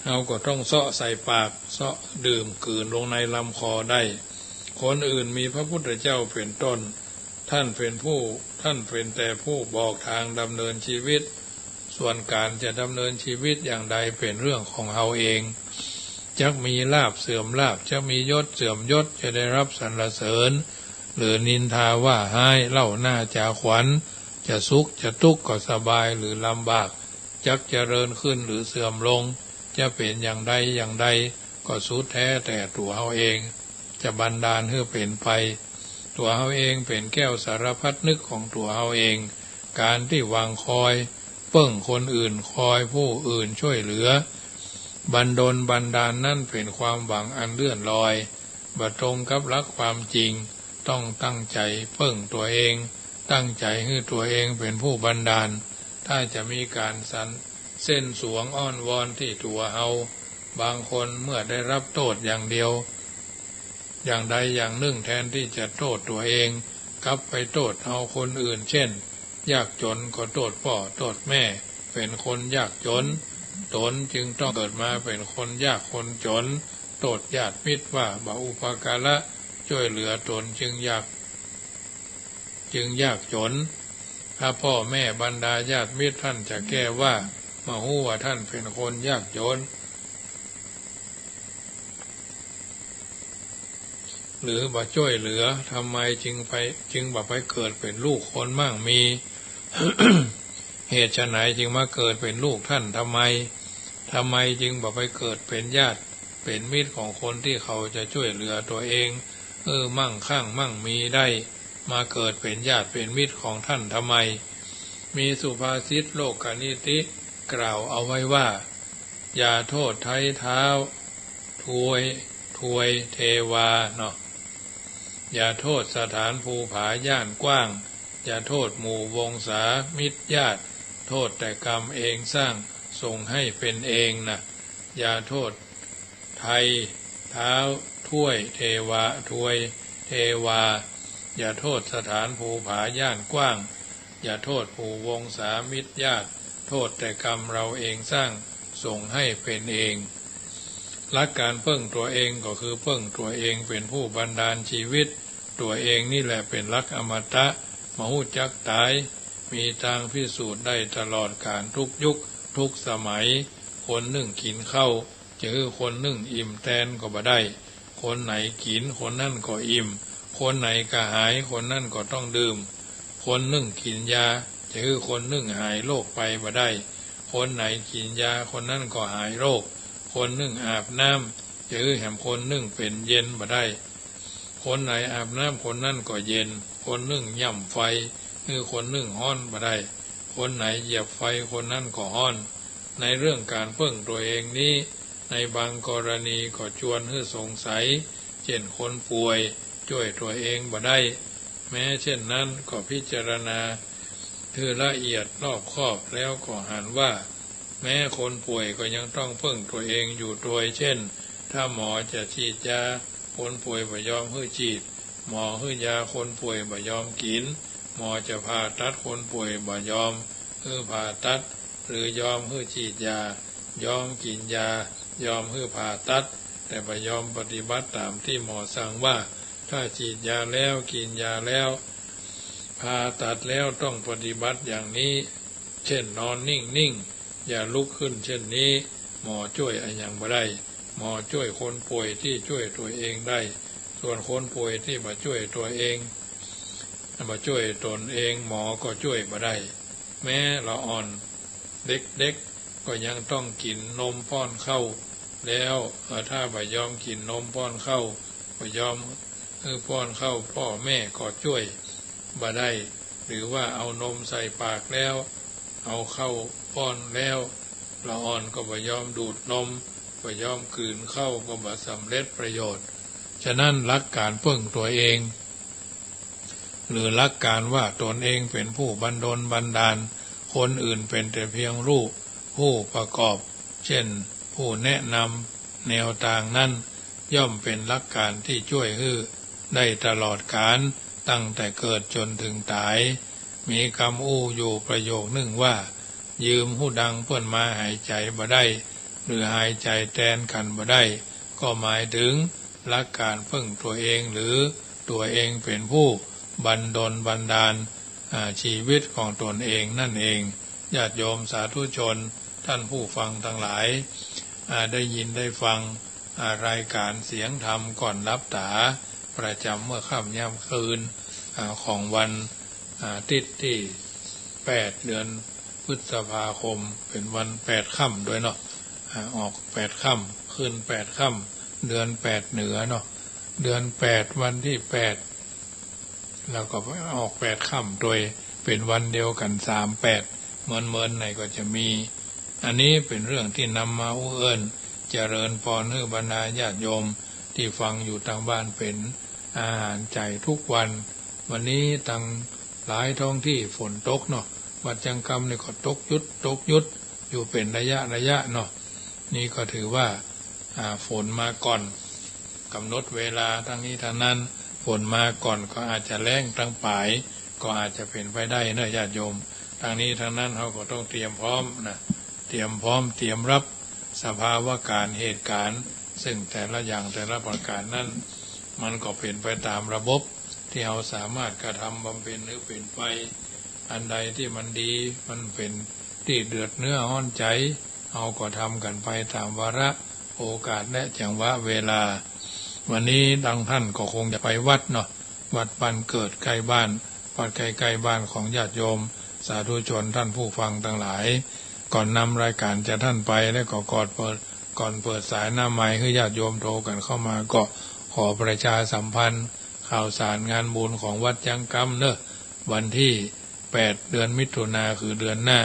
เฮาก็ต้องเสาะใส่ปากเสาะดื่มกลืนลงในลำคอได้คนอื่นมีพระพุทธเจ้าเป็นต้นท่านเป็นแต่ผู้บอกทางดำเนินชีวิตส่วนการจะดำเนินชีวิตอย่างใดเป็นเรื่องของเฮาเองจักมีลาภเสื่อมลาภจะมียศเสื่อมยศจะได้รับสรรเสริญหรือนินทาว่าให้เล่าหน้าจาขวัญจะสุขจะทุกข์ก็สบายหรือลำบากจักเจริญขึ้นหรือเสื่อมลงจะเป็นอย่างใดอย่างใดก็สุดแท้แต่ตัวเฮาเองจะบันดาลให้เป็นไปตัวเฮาเองเป็นแก้วสารพัดนึกของตัวเฮาเองการที่วางคอยเปิ้งคนอื่นคอยผู้อื่นช่วยเหลือบันดาลนั่นเป็นความหวังอันเลื่อนลอยบ่ตรงกับหลักความจริงต้องตั้งใจเปิ้งตัวเองตั้งใจให้ตัวเองเป็นผู้บันดาลถ้าจะมีการเส้นสวงอ้อนวอนที่ตัวเฮาบางคนเมื่อได้รับโทษอย่างเดียวอย่างใดอย่างหนึ่งแทนที่จะโทษตัวเองกลับไปโทษเอาคนอื่นเช่นยากจนก็โทษพ่อโทษแม่เป็นคนยากจนตนจึงต้องเกิดมาเป็นคนยากคนจนโทษญาติมิตรว่าบ่อุปการะช่วยเหลือตนจึงยากจนถ้าพ่อแม่บรรดาญาติมิตรท่านจะแก้ว่ามาฮู้ว่าท่านเป็นคนยากจนหรือบ่ช่วยเหลือทำไมจึงบ่ไปเกิดเป็นลูกคนมั่งมี เหตุไฉนจึงมาเกิดเป็นลูกท่านทำไมจึงบ่ไปเกิดเป็นญาติเป็นมิตรของคนที่เขาจะช่วยเหลือตัวเองมั่งคั่งมั่งมีได้มาเกิดเป็นญาติเป็นมิตรของท่านทำไมมีสุภาษิตโลกนิติกล่าวเอาไว้ว่าอย่าโทษไถ่เท้าถวยเทวาเนาะอย่าโทษสถานภูผาย่านกว้างอย่าโทษหมู่วงศามิตรญาติโทษแต่กรรมเองสร้างส่งให้เป็นเองนะอย่าโทษท ไทยเท้าถ้วยเทวาถวยเทวาอย่าโทษสถานภูผาย่านกว้างอย่าโทษผู้วงศามิตรญาติโทษแต่กรรมเราเองสร้างส่งให้เป็นเองรักการเพิ่งตัวเองก็คือเพิ่งตัวเองเป็นผู้บันดาลชีวิตตัวเองนี่แหละเป็นรักอมตะมหูจักตายมีทางพิสูจน์ได้ตลอดกาลทุกยุคทุกสมัยคนนึ่งกินข้าวจะคือคนนึ่งอิ่มแทนก็บ่ได้คนไหนกินคนนั่นก็อิ่มคนไหนกระหายคนนั่นก็ต้องดื่มคนนึ่งกินยาจะคือคนนึ่งหายโรคไปบ่ได้คนไหนกินยาคนนั่นก็หายโรคคนนึ่งอาบน้ำจะคือแห่งคนนึ่งเป็นเย็นบ่ได้คนไหนอาบน้ำคนนั่นก็เย็นคนนึ่งย่ำไฟคือคนนึ่งฮ้อนบ่ได้คนไหนเหยียบไฟคนนั่นก็ฮ้อนในเรื่องการเพิ่งตัวเองนี้ในบางกรณีก็ชวนให้สงสัยเช่นคนป่วยช่วยตัวเองบ่ได้แม้เช่นนั้นก็พิจารณาคือละเอียดรอบคอบแล้วก็หันว่าแม้คนป่วยก็ยังต้องเพิ่งตัวเองอยู่โดยเช่นถ้าหมอจะฉีดยาคนป่วยบ่ยอมให้ฉีดหมอให้ยาคนป่วยบ่ยอมกินหมอจะผ่าตัดคนป่วยบ่ยอมให้ผ่าตัดหรือยอมให้ฉีดยายอมกินยายอมให้ผ่าตัดแต่บ่ยอมปฏิบัติตามที่หมอสั่งว่าถ้าฉีดยาแล้วกินยาแล้วผ่าตัดแล้วต้องปฏิบัติอย่างนี้เช่นนอนนิ่งๆอย่าลุกขึ้นเช่นนี้หมอช่วยอย่างบ่ได้หมอช่วยคนป่วยที่ช่วยตัวเองได้ส่วนคนป่วยที่บ่ช่วยตัวเองบ่ช่วยตนเองหมอก็ช่วยบ่ได้แม้ละอ่อนเด็กๆก็ยังต้องกินนมป้อนเข้าแล้วถ้าบ่ยอมกินนมป้อนเข้าบ่ยอมป้อนเข้าพ่อแม่ก็ช่วยบ่ได้หรือว่าเอานมใส่ปากแล้วเอาเข้าป้อนแล้วละอ่อนก็บ่ยอมดูดนมบ่ยอมกลืนเข้าก็บ่สำเร็จประโยชน์ฉะนั้นรักการเพิ่งตัวเองหรือรักการว่าตนเองเป็นผู้บันดลบันดาลคนอื่นเป็นแต่เพียงรูปผู้ประกอบเช่นผู้แนะนำแนวทางนั้นย่อมเป็นหลักการที่ช่วยให้ได้ตลอดกาลตั้งแต่เกิดจนถึงตายมีคำอู้อยู่ประโยคหนึ่งว่ายืมหูดังเพื่อนมาหายใจบ่ได้หรือหายใจแทนกันบ่ได้ก็หมายถึงหลักการพึ่งตัวเองหรือตัวเองเป็นผู้บันดลบันดาลชีวิตของตนเองนั่นเองญาติโยมสาธุชนท่านผู้ฟังทั้งหลายได้ยินได้ฟังรายการเสียงธรรมก่อนรับตาประจำเมื่อค่ำยามคืนของวันอาทิตย์ที่8เดือนพฤษภาคมเป็นวัน8ค่ำด้วยเนาะออก8ค่ำคืน8ค่ำเดือน8เหนือเนาะเดือน8วันที่8แล้วก็ออก8ค่ำโดยเป็นวันเดียวกัน38เหมือนไหนก็จะมีอันนี้เป็นเรื่องที่นำมาเอื้อนเจริญพรให้บรรดาญาติโยมที่ฟังอยู่ทางบ้านเป็นอาหารใจทุกวันนี้ทางหลายท้องที่ฝนตกเนาะวัดจังกำนี่ก็ตกยุดอยู่เป็นระยะเนาะนี่ก็ถือว่าฝนมาก่อนกำหนดเวลาทั้งนี้ทั้งนั้นฝนมาก่อนก็อาจจะแล้งตั้งปลายก็อาจจะเป็นไปได้เนอะญาติโยมทางนี้ทางนั้นเขาก็ต้องเตรียมพร้อมนะเตรียมพร้อมเตรียมรับสภาวะการเหตุการณ์ซึ่งแต่ละอย่างแต่ละประการนั้นมันก็เป็นไปตามระบบที่เราสามารถกระทำบำเพ็ญหรือเป็นไปอันใดที่มันดีมันเป็นที่เดือดเนื้อห้อนใจเราก็ทำกันไปตามวาระโอกาสและจังหวะเวลาวันนี้ดังท่านก็คงจะไปวัดเนาะวัดบ้านเกิดใกล้บ้านวัดใกล้ๆบ้านของญาติโยมสาธุชนท่านผู้ฟังทั้งหลายก่อนนำรายการจะท่านไปและก็ก่อนเปิดสายหน้าไมค์ให้ญาติโยมโทรกันเข้ามาก็ขอประชาสัมพันธ์ข่าวสารงานบุญของวัดจังกำเนอะวันที่8เดือนมิถุนาคือเดือนหน้า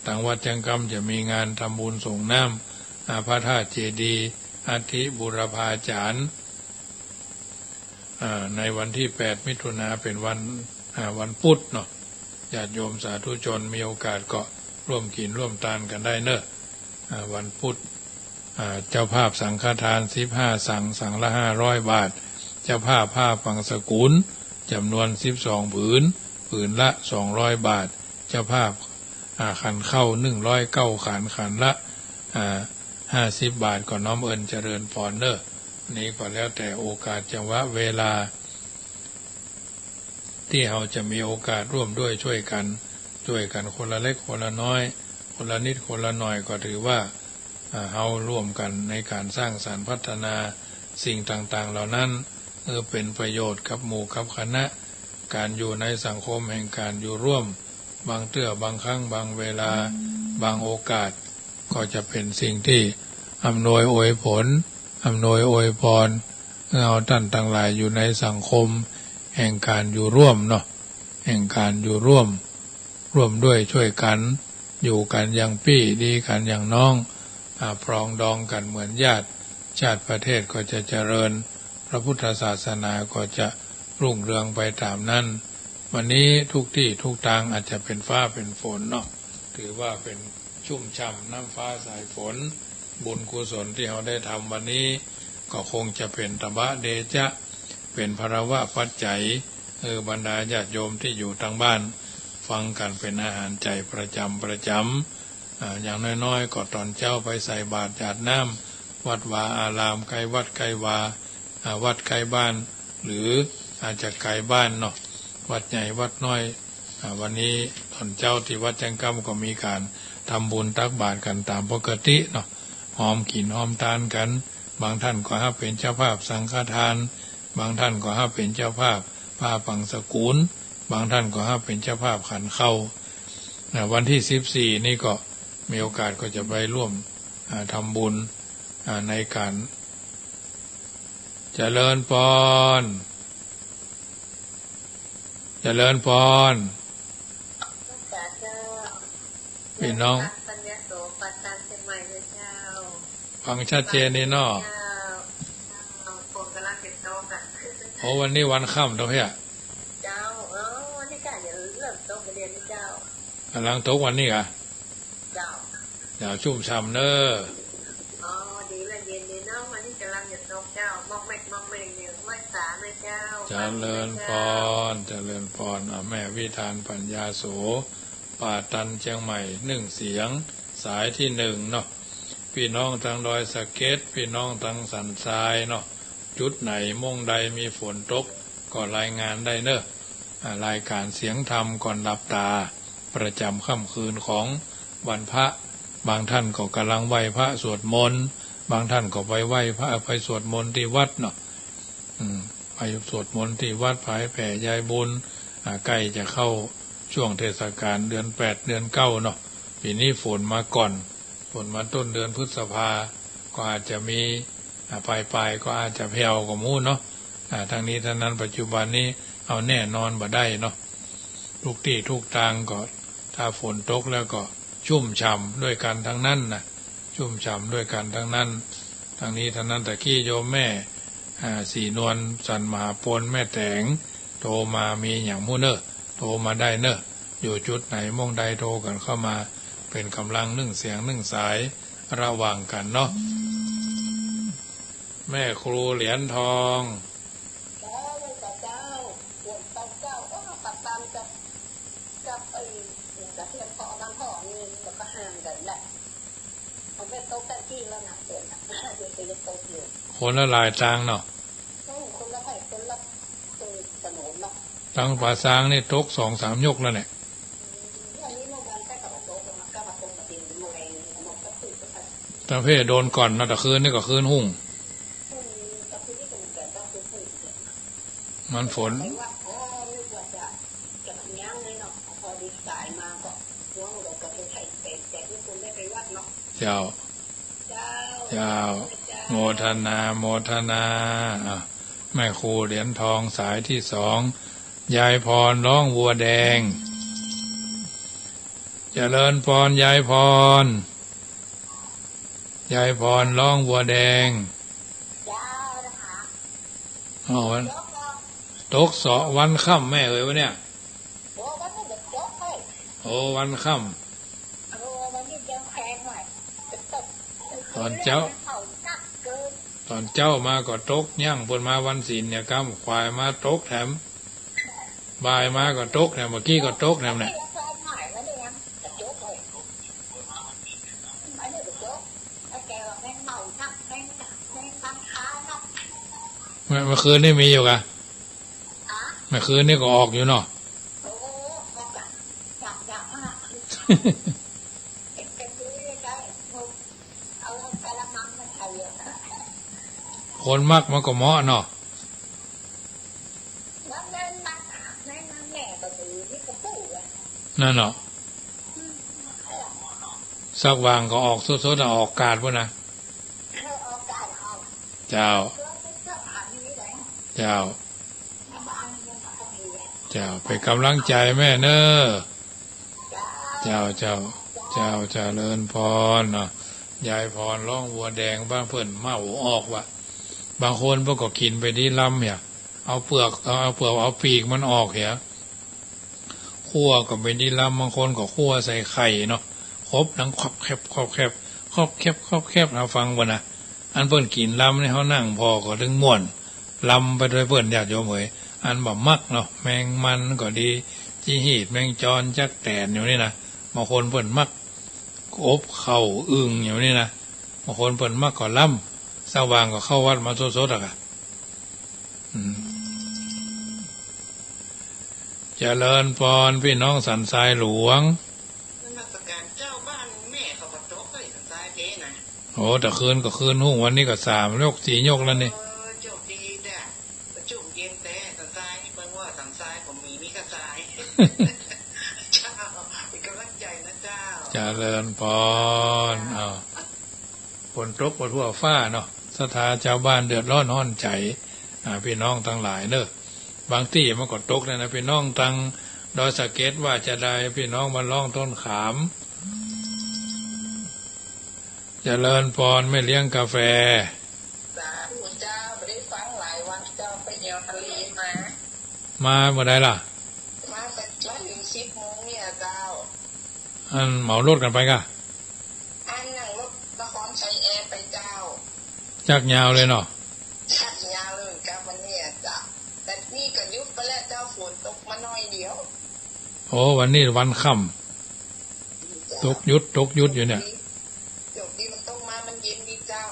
ทางวัดจังกำจะมีงานทำบุญส่งน้ำพระธาตุเจดีย์อาทิบุรพาจารย์ในวันที่8มิถุนาเป็นวันพุธเนาะญาติโยมสาธุชนมีโอกาสก็ร่วมกินร่วมทานกันได้เนอะวันพุธ เจ้าภาพสังฆทาน15 สั่งละ500 บาทเจ้าภาพผ้าปังสกุลจำนวน12 ผืนละ200 บาทเจ้าภาพขันเข้า109ขันละ50 บาทก็น้อมเอิญเจริญพรเนอะนี้ก็แล้วแต่โอกาสจังหวะเวลาที่เราจะมีโอกาสร่วมด้วยช่วยกันคนละเล็กคนละน้อยคนละนิดคนละหน่อยก็ถือว่าเราร่วมกันในการสร้างสรรค์พัฒนาสิ่งต่างๆเหล่านั้นเป็นประโยชน์กับหมู่กับคณะการอยู่ในสังคมแห่งการอยู่ร่วมบางบางครั้งบางเวลาบางโอกาสก็จะเป็นสิ่งที่อำนวยอวยผลอำนวยอวยพรเราท่านทั้งหลายอยู่ในสังคมแห่งการอยู่ร่วมเนาะแห่งการอยู่ร่วมด้วยช่วยกันอยู่กันอย่างพี่ดีกันอย่างน้องปรองดองกันเหมือนญาติชาติประเทศก็จะเจริญพระพุทธศาสนาก็จะรุ่งเรืองไปตามนั้นวันนี้ทุกที่ทุกทางอาจจะเป็นฟ้าเป็นฝนเนาะถือว่าเป็นชุ่มฉ่ำน้ำฟ้าสายฝนบุญกุศลที่เราได้ทำวันนี้ก็คงจะเป็นตบะเดชะเป็นภรวะปัจจัยบรรดาญาติโยมที่อยู่ทางบ้านฟังกันเป็นอาหารใจประจำอย่างน้อยๆก็ตอนเจ้าไปใส่บาตรหยาดน้ำวัดวาอารามไกลวัดไกลวาวัดไกลบ้านหรืออาจจะไกลบ้านเนาะวัดใหญ่วัดน้อยวันนี้ตอนเจ้าที่วัดแจ้งกำก็มีการทำบุญตักบาตรกันตามปกติเนาะหอมกินหอมทานกันบางท่านก็ให้เป็นเจ้าภาพสังฆทานบางท่านก็ให้เป็นเจ้าภาพผ้าปังสกุลบางท่านก็ให้เป็นเจ้าภาพขันเข้าวันที่14นี่ก็มีโอกาสก็จะไปร่วมทำบุญในการเจริญพรพี่น้องฟังชัดเจนนี่เนาะโอ้วันนี้วันค่ำตัวเฮียวันนี้ก็อย่าเริ่มโตไปเรียนเจ้ากำลังตกวันนี้อ่ะเดี๋ยวชุ่มฉ่ำเนอะดีเลยเย็นดีเนาะวันนี้กำลังจะตกเจ้ามอกเมกเนี่ยไม่สาเลยเจ้าเจริญพรแม่วิธานปัญญาโสป่าตันเชียงใหม่1 เสียงสายที่1เนาะพี่น้องทางดอยสะเก็ดพี่น้องทางสันทรายเนาะจุดไหนม่งใดมีฝนตกก็รายงานได้เนอะรายการเสียงธรรมก่อนหลับตาประจำค่ำคืนของวันพระบางท่านก็กำลังไหว้พระสวดมนต์บางท่านก็ไปไหว้พระไปสวดมนต์ที่วัดเนาะไปสวดมนต์ที่วัดผายแผ่ยายบุญใกล้จะเข้าช่วงเทศกาลเดือน8เดือน9เนาะปีนี้ฝนมาก่อนฝนมาต้นเดือนพฤษภาก็อาจจะมีปลายก็อาจจะแผ่วกว่ามู่เนาะทางนี้ทางนั้นปัจจุบันนี้เอาแน่นอนบ่ได้เนาะทุกที่ทุกทางก็ถ้าฝนตกแล้วก็ชุ่มฉ่ำด้วยกันทั้งนั้นนะชุ่มฉ่ำด้วยกันทั้งนั้นทางนี้ทางนั้นแต่ขี้โยมแม่สีนวลสันมหาปนแม่แตงโทรมามีอย่างมู่เนอะโทรมาได้เนอะอยู่จุดไหนม่งใดโทรกันเข้ามาเป็นกำลัง1 เสียง1 สายระหว่างกันเนาะแม่ครูเหรียญทองคนละหลายทางเนาะทางป่าซางนี่ตก2-3 ยกแล้วเนี่ยตะเพโดนก่อนนะแต่คืนนี่ก็คืนหุ่งมันฝนเจ้าโมทนาแม่ครูเหรียญทองสายที่2ยายพรร้องวัวแดงเจริญพรยายพรร้องวัวแดงวันตกวันค่ำแม่เอ๋ยวะเนี่ยวันค่ำตอนเจ้า ตอนเจ้ามาก็ตกย่างเพิ่นมาวันศีลเนี่ยกำควายมาตกแถมบ่ายมาก็ตกแถมเมื่อกี้ก็ตกแถมเนี่ยเมื่อคืนนี่มีอยู่กะเมื่อคืนนี่ก็ออกอยู่เนาะ คนมักมันก็เหมาะเนาะนั่นเนาะสักวางก็ออกสดๆออกกาดพุ่นนะเจ้าเจ้าเจ้าไปกำลังใจแม่เนอะเจ้าเจ้าเจ้าเจริญพรเนาะยายพรร้องวัวแดงบ้างเพิ่นเมาออกว่ะบางคนพวกก็กินไปดีลำเนี่ยเอาเปลือกเอาปีกมันออกเหรอคั่วก็ไปดีลำบางคนก็คั่วใส่ไข่เนาะครบทั้งครอบแคบเราฟังบ่นะอันเพิ่นกินลำนี่เขานั่งพอก็ถึงม่วนลำไปด้วยเพิ่นญาติโยมเอ๋ยอันบ่มักเนาะแมงมันก็ดีจีหีดแมงจรจักแตนอยู่นี่นะบางคนเพิ่นมักอบเข่าอึ่งอยู่นี่นะบางคนเพิ่นมักก็ลำสว่างก็เข้าวัดมาสดๆอ่ะเจริญพรพี่น้องสันทรายหลวงนมัสการเจ้าบ้านแม่เขาประจบเลยสันทรายเพนะโอ้แต่คืนก็คืนหุ้งวันนี้ก็3 ยก 4 ยกแล้วนี่โชคดีแด่ประจุเย็นแต่สันทรายนี่เพิ่งว่าสันทรายผมมีกระจายเจ้าเป็นกำลังใจนะเจ้าเจริญพรฝนตกบนทั่วฟ้าเนาะศรัทธาชาวบ้านเดือดร้อนห้อนใจพี่น้องทั้งหลายเนอะบางที่มันก็ตกเลยนะพี่น้องทางดอยสะเก็ดว่าจะได้พี่น้องมาล่องต้นขามเจริญพรไม่เลี้ยงกาแฟสาธุเจ้าไม่ได้ฟังหลายวันเจ้าไปเที่ยวทะเลมาเมื่อใดล่ะมาแต่มาถึง10 โมงเนี่ยเจ้าอันเหมารถกันไปกะอันนั่งรถนครชัยแอร์ไปเจ้าจักยาวเลยเนาะจักยาวเลยครับวันนี้เจ้าแต่นี่ก็ยุบไปแล้วเจ้าฝนตกมาหน่อยเดียวโอ้วันนี้วันค่ำตกยุดอยู่เนี่ยจบดีมันต้องมามันเย็นดีเจ้า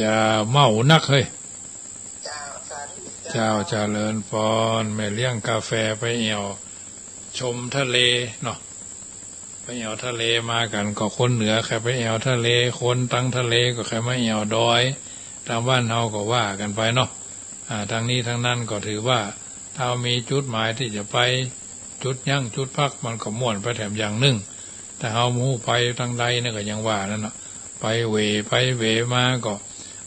จะเมานักเฮ้ยเจ้าสาธุเจ้าเจริญพรแม่เลี้ยงกาแฟไปเอี่ยวชมทะเลเนาะไปเอี่ยวทะเลมากันก็คนเหนือใครไปเอี่ยวทะเลคนตั้งทะเลก็ใครมาเอี่ยวดอยทางบ้านเฮาก็ว่ากันไปเนาะทางนี้ทางนั้นก็ถือว่าถ้ามีจุดหมายที่จะไปจุดยั่งจุดพักมันก็ม่วนไปแถมอย่างหนึ่งแต่เฮามูไปทางใดนี่ก็ยังว่านั่นเนาะไปเวมาก็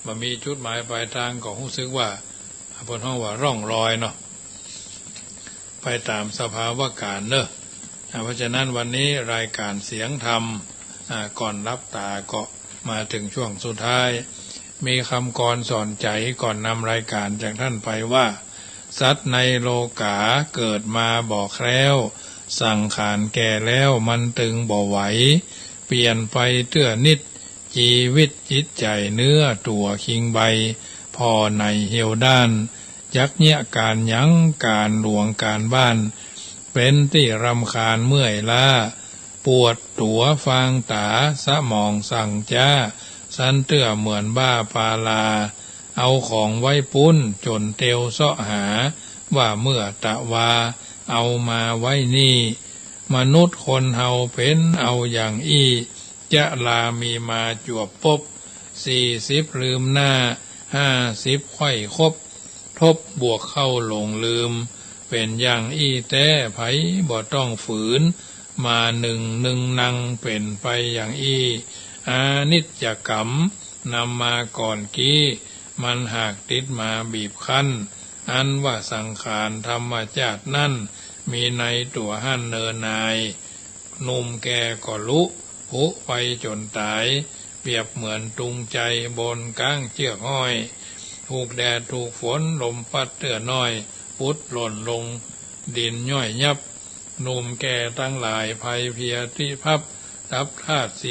บ่มีจุดหมายปลายทางก็รู้สึกว่าเพิ่นฮ้องว่าร่องรอยเนาะไปตามสภาวะการเนอะเพราะฉะนั้นวันนี้รายการเสียงธรรมก่อนรับตาก็มาถึงช่วงสุดท้ายมีคำกรสอนใจก่อนนำรายการจากท่านไปว่าสัตว์ในโลกาเกิดมาบ่แคล้วสังขารแก่แล้วมันตึงบ่ไหวเปลี่ยนไปเตื้อนิดชีวิตจิตใจเนื้อตัวคิงใบพอในเหี่ยวด้านยักเนี้ยการยั้งการหลวงการบ้านเป็นที่รำคาญเมื่อยล้าปวดตัวฟางตาสะมองสั่งจ้าสันเตื้อเหมือนบ้าปาลาเอาของไว้ปุ้นจนเตียวเสาะหาว่าเมื่อตะวาเอามาไว้นี่มนุษย์คนเฮาเป็นเอาอย่างอี้จะลามีมาจวบปบ40ลืมหน้า50ไข้ครบทบบวกเข้าหลงลืมเป็นอย่างอี้แต่ไผบ่ต้องฝืนมาหนึ่งนังเป็นไปอย่างอี้อานิจจกรรมนำมาก่อนกี้มันหากติดมาบีบคั้นอันว่าสังขารธรรมชาตินั่นมีในตัวหั่นเนินนายหนุ่มแก่ก็ลุหุไปจนตายเปรียบเหมือนตุงใจบนก้างเชือกห้อยถูกแดดถูกฝนลมพัดเตื้อน้อยพุดหล่นลงดินย่อยยับหนุ่มแก่ตั้งหลายภัยเพียที่พับดับธาตุ4 เ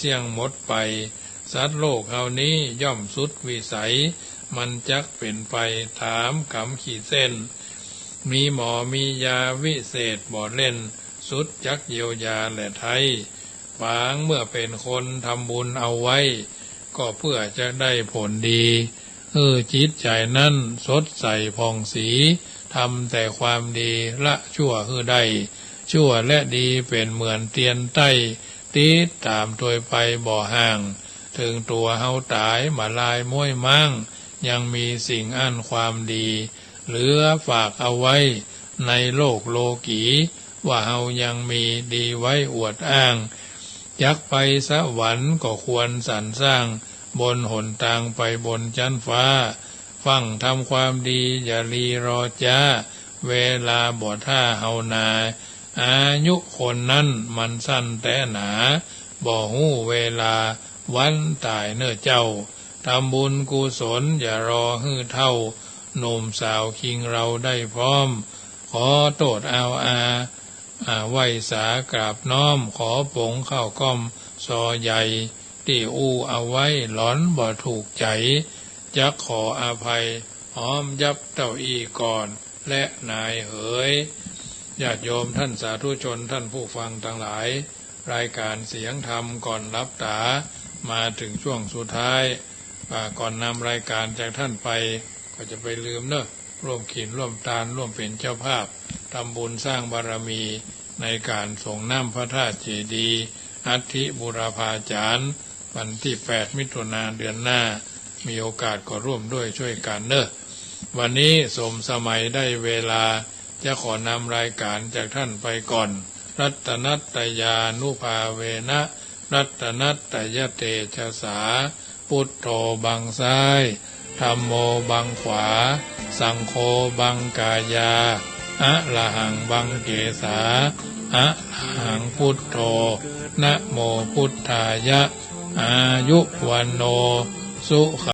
สียงหมดไป สัตว์โลกเหล่านี้ย่อมสุดวิสัยมันจักเป็นไปถามคำขีดเส้นมีหมอมียาวิเศษบ่เล่นสุดจักเยียวยาและไทยบางเมื่อเป็นคนทำบุญเอาไว้ก็เพื่อจะได้ผลดีจิตใจนั้นสดใสผ่องสีทำแต่ความดีละชั่วได้ชั่วและดีเป็นเหมือนเตียนใต้ติดตามตัวไปบ่ห่างถึงตัวเฮาตายมาลายม้วยมั่งยังมีสิ่งอันความดีเหลือฝากเอาไว้ในโลกโลกีว่าเฮายังมีดีไว้อวดอ้างยักไปสวรรค์ก็ควรสรรสร้างบนหนทางไปบนจันฟ้าฟังทำความดีอย่ารีรอจ้าเวลาบ่ท่าเฮานาอายุคนนั้นมันสั้นแต่หนาบ่หู้เวลาวันตายเน้อเจ้าทำบุญกุศลอย่ารอฮื้อเท่าหนุ่มสาวคิงเราได้พร้อมขอโตดเอาไหวสากราบน้อมขอปงเข้าก้อมซอใหญ่ที่อู้เอาไว้หลอนบ่ถูกใจจะขออภัยหอมยับเต้าอี้ก่อนและนายเหยญาติโยมท่านสาธุชนท่านผู้ฟังทั้งหลายรายการเสียงธรรมก่อนรับตามาถึงช่วงสุดท้ายก่อนนำรายการจากท่านไปก็จะไปลืมเนอะร่วมขินร่วมตาลร่วมเป็นเจ้าภาพทำบุญสร้างบารมีในการส่งน้ำพระธาตุเจดีย์อัฐิบูรพาจารย์วันที่8 มิถุนายนเดือนหน้ามีโอกาสก็ร่วมด้วยช่วยกันเนอะวันนี้สมสมัยได้เวลาจะขอนำรายการจากท่านไปก่อนรัตนัตตยานุภาเวนะรัตนัตตยเตชะสาพุทโธบังซ้ายธัมโมบังขวาสังโฆบังกายาอะระหังบังเกสาอะระหังพุทโธนะโมพุทธายะอายุวันโนสุข